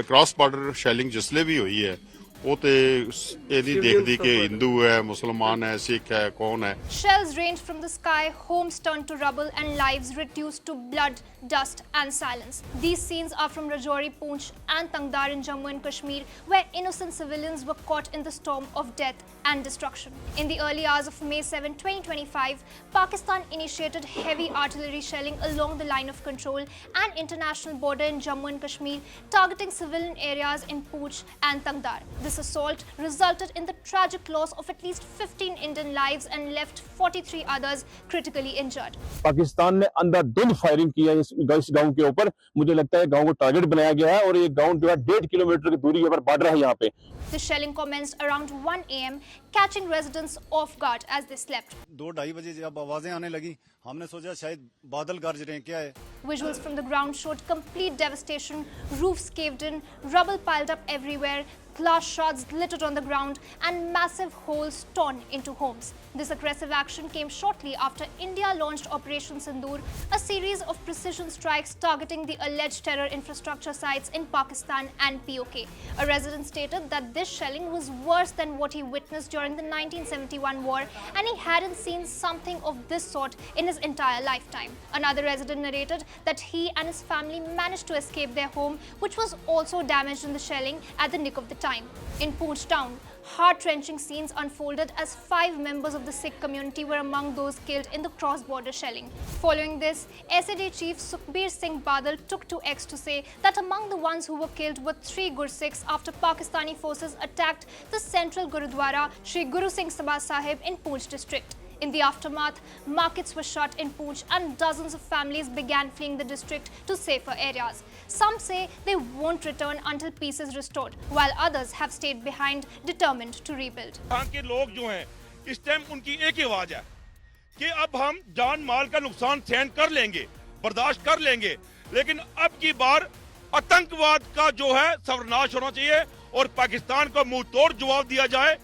Cross border शैलिंग जिसले भी हुई है वो तो ये नहीं देखती कि हिंदू है, मुसलमान है, सिख है, कौन है। Shells rained from the sky, homes turned to rubble, and lives reduced to blood, dust, and silence. These scenes are from Rajouri, Poonch, and Tangdar in Jammu and Kashmir, where innocent civilians were caught in the storm of death and destruction. In the early hours of May 7, 2025, Pakistan initiated heavy artillery shelling along the line of control and international border in Jammu and Kashmir, targeting civilian areas in Poonch and Tangdar. This assault resulted in the tragic loss of at least 15 Indian lives and left 43 others critically injured. Pakistan ने अंधाधुंध firing की है इस गांव के ऊपर। मुझे लगता है गांव को टारगेट बनाया गया है और ये गांव जो है 1.5 किलोमीटर की दूरी पर बॉर्डर है यहाँ पे। The shelling commenced around 1 a.m., catching residents off guard as they slept. 2-2:30 बजे जब आवाजें आने लगी, हमने सोचा शायद बादल गरज रहे हैं, क्या है। Visuals from the ground showed complete devastation, roofs caved in, rubble piled up everywhere, glass shards glittered on the ground, and massive holes torn into homes. This aggressive action came shortly after India launched Operation Sindoor, a series of precision strikes targeting the alleged terror infrastructure sites in Pakistan and POK. A resident stated that this shelling was worse than what he witnessed during the 1971 war, and he hadn't seen something of this sort in his entire lifetime. Another resident narrated that he and his family managed to escape their home, which was also damaged in the shelling at the nick of the time. In Poonch town, heart-wrenching scenes unfolded as 5 members of the Sikh community were among those killed in the cross-border shelling. Following this, SAD chief Sukhbir Singh Badal took to X to say that among the ones who were killed were 3 Gursikhs after Pakistani forces attacked the central Gurudwara Shri Guru Singh Sabha Sahib in Poonch district. In the aftermath, markets were shut in Poonch and dozens of families began fleeing the district to safer areas. Some say they won't return until peace is restored, while others have stayed behind, determined to rebuild. यहाँ के लोग जो हैं, इस time उनकी एक ही आवाज है कि अब हम जान माल का नुकसान सहन कर लेंगे, बर्दाश्त कर लेंगे, लेकिन अब की बार आतंकवाद का जो है सर्वनाश होना चाहिए और पाकिस्तान को मुंह तोड़ जवाब दिया जाए।